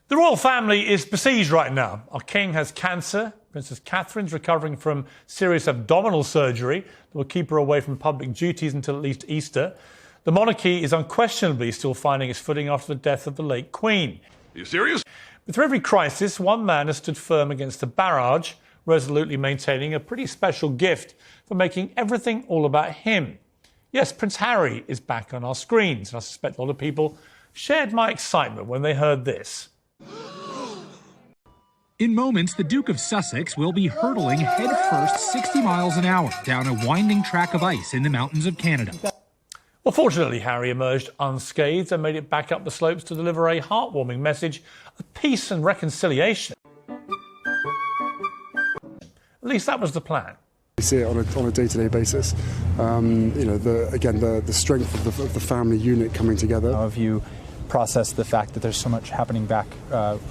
The royal family is besieged right now. Our king has cancer. Princess Catherine's recovering from serious abdominal surgery that will keep her away from public duties until at least Easter. The monarchy is unquestionably still finding its footing after the death of the late Queen. Are you serious? But through every crisis, one man has stood firm against the barrage, resolutely maintaining a pretty special gift for making everything all about him. Yes, Prince Harry is back on our screens, and I suspect a lot of people shared my excitement when they heard this. In moments, the Duke of Sussex will be hurtling headfirst 60 miles an hour down a winding track of ice in the mountains of Canada. Well, fortunately, Harry emerged unscathed and made it back up the slopes to deliver a heartwarming message of peace and reconciliation. At least that was the plan. We see it on a day-to-day basis. The strength of the family unit coming together. How have you processed the fact that there's so much happening back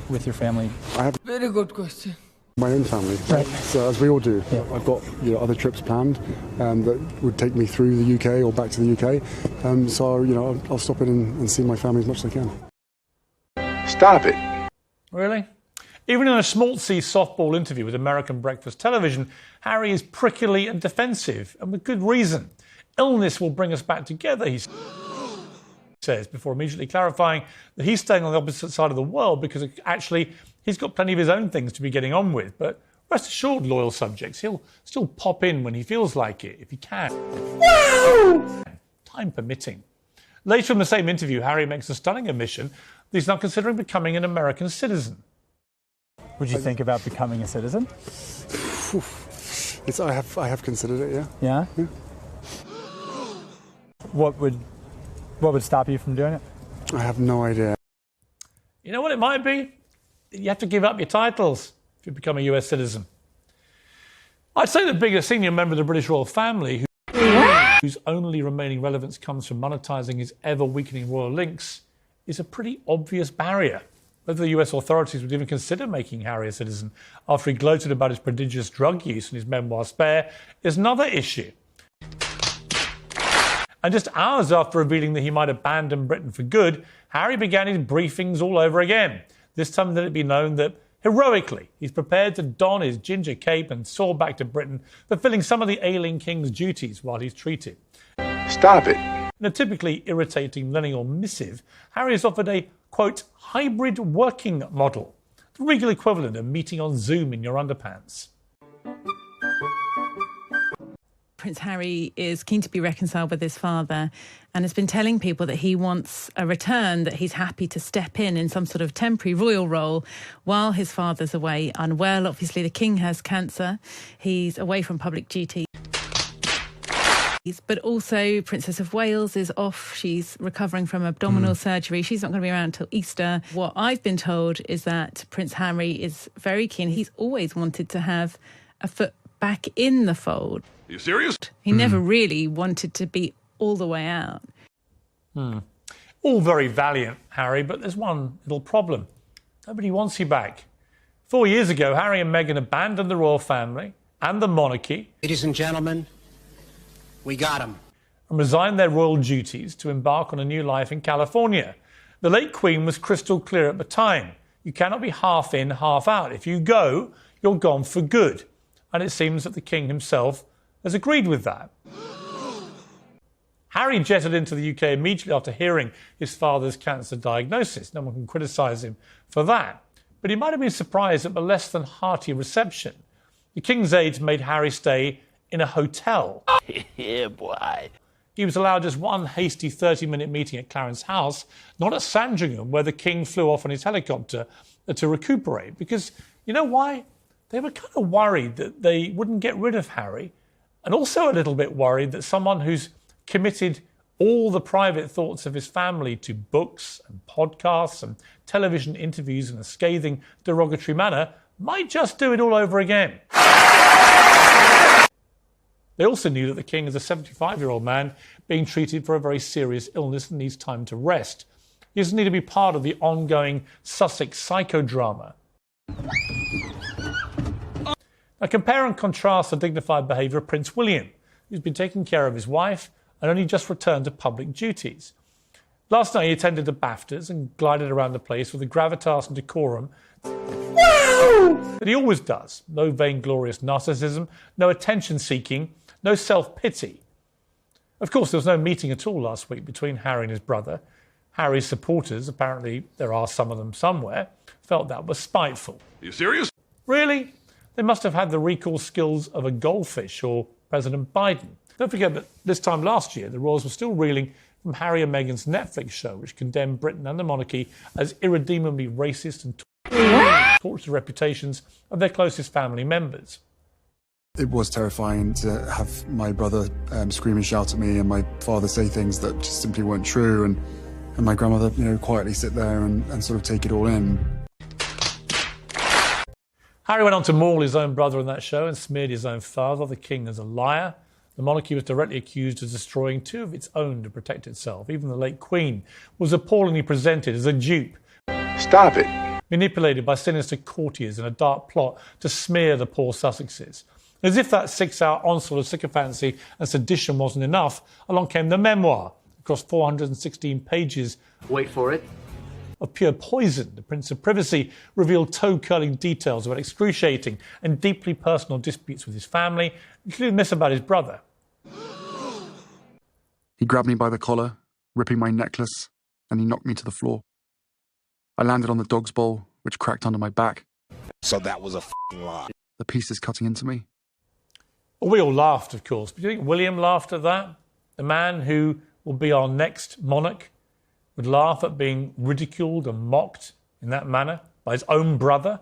with your family? I have very good question. My own family, right. So as we all do. Yeah. I've got other trips planned that would take me through the UK or back to the UK. I'll stop in and see my family as much as I can. Stop it. Really? Even in a schmaltzy softball interview with American Breakfast Television, Harry is prickly and defensive, and with good reason. Illness will bring us back together, he says, before immediately clarifying that he's staying on the opposite side of the world because actually he's got plenty of his own things to be getting on with. But rest assured, loyal subjects, he'll still pop in when he feels like it, if he can. Woo! Time permitting. Later in the same interview, Harry makes a stunning admission that he's now considering becoming an American citizen. Would you think about becoming a citizen? I have considered it, yeah. Yeah? Yeah. What would stop you from doing it? I have no idea. You know what it might be? You have to give up your titles if you become a US citizen. I'd say that being a senior member of the British royal family, whose only remaining relevance comes from monetising his ever-weakening royal links, is a pretty obvious barrier. Whether the US authorities would even consider making Harry a citizen after he gloated about his prodigious drug use in his memoir Spare is another issue. And just hours after revealing that he might abandon Britain for good, Harry began his briefings all over again. This time let it be known that, heroically, he's prepared to don his ginger cape and soar back to Britain, fulfilling some of the ailing king's duties while he's treated. Stop it. In a typically irritating millennial missive, Harry has offered a, quote, hybrid working model, the regal equivalent of meeting on Zoom in your underpants. Prince Harry is keen to be reconciled with his father and has been telling people that he wants a return, that he's happy to step in some sort of temporary royal role while his father's away unwell. Obviously, the king has cancer. He's away from public duty. But also Princess of Wales is off. She's recovering from abdominal surgery. She's not going to be around until Easter. What I've been told is that Prince Harry is very keen. He's always wanted to have a foot back in the fold. Are you serious? He never really wanted to be all the way out. All very valiant, Harry, but there's one little problem. Nobody wants you back. 4 years ago, Harry and Meghan abandoned the royal family and the monarchy. Ladies and gentlemen, we got him. And resigned their royal duties to embark on a new life in California. The late Queen was crystal clear at the time. You cannot be half in, half out. If you go, you're gone for good. And it seems that the King himself has agreed with that. Harry jetted into the UK immediately after hearing his father's cancer diagnosis. No one can criticise him for that. But he might have been surprised at the less than hearty reception. The King's aides made Harry stay in a hotel. Yeah, boy. He was allowed just one hasty 30-minute meeting at Clarence House, not at Sandringham, where the King flew off on his helicopter to recuperate. Because, you know why? They were kind of worried that they wouldn't get rid of Harry, and also a little bit worried that someone who's committed all the private thoughts of his family to books and podcasts and television interviews in a scathing, derogatory manner might just do it all over again. They also knew that the King is a 75-year-old man being treated for a very serious illness and needs time to rest. He doesn't need to be part of the ongoing Sussex psychodrama. Now compare and contrast the dignified behaviour of Prince William, who's been taking care of his wife and only just returned to public duties. Last night he attended the BAFTAs and glided around the place with the gravitas and decorum that he always does. No vainglorious narcissism, no attention-seeking, no self-pity. Of course, there was no meeting at all last week between Harry and his brother. Harry's supporters, apparently there are some of them somewhere, felt that was spiteful. Are you serious? Really? They must have had the recall skills of a goldfish or President Biden. Don't forget that this time last year, the royals were still reeling from Harry and Meghan's Netflix show, which condemned Britain and the monarchy as irredeemably racist and torched the reputations of their closest family members. It was terrifying to have my brother scream and shout at me, and my father say things that just simply weren't true, and my grandmother, quietly sit there and sort of take it all in. Harry went on to maul his own brother in that show and smeared his own father, the king, as a liar. The monarchy was directly accused of destroying two of its own to protect itself. Even the late Queen was appallingly presented as a dupe. Stop it. Manipulated by sinister courtiers in a dark plot to smear the poor Sussexes. As if that 6-hour onslaught of sycophancy and sedition wasn't enough, along came the memoir, across 416 pages. Wait for it. Of pure poison. The Prince of Privacy revealed toe-curling details about excruciating and deeply personal disputes with his family, including this about his brother. He grabbed me by the collar, ripping my necklace, and he knocked me to the floor. I landed on the dog's bowl, which cracked under my back. So that was a f***ing lie. The pieces cutting into me. Well, we all laughed, of course. But do you think William laughed at that? The man who will be our next monarch would laugh at being ridiculed and mocked in that manner by his own brother?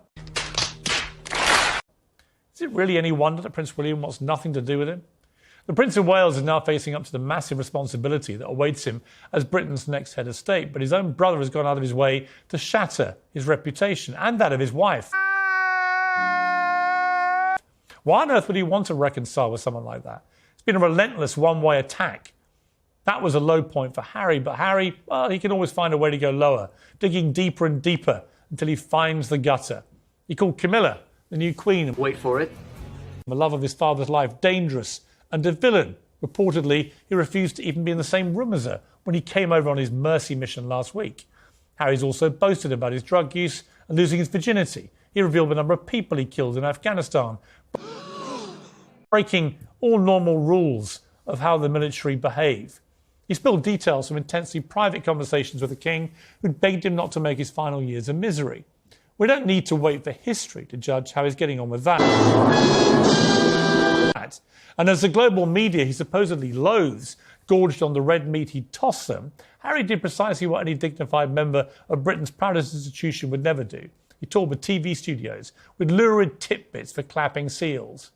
Is it really any wonder that Prince William wants nothing to do with him? The Prince of Wales is now facing up to the massive responsibility that awaits him as Britain's next head of state, but his own brother has gone out of his way to shatter his reputation and that of his wife. Why on earth would he want to reconcile with someone like that? It's been a relentless one-way attack. That was a low point for Harry, but Harry, well, he can always find a way to go lower, digging deeper and deeper until he finds the gutter. He called Camilla, the new queen, Wait for it. the love of his father's life, dangerous and a villain. Reportedly, he refused to even be in the same room as her when he came over on his mercy mission last week. Harry's also boasted about his drug use and losing his virginity. He revealed the number of people he killed in Afghanistan, breaking all normal rules of how the military behave. He spilled details from intensely private conversations with the king, who'd begged him not to make his final years a misery. We don't need to wait for history to judge how he's getting on with that. And as the global media he supposedly loathes gorged on the red meat he'd tossed them, Harry did precisely what any dignified member of Britain's proudest institution would never do. He toured with TV studios with lurid tidbits for clapping seals.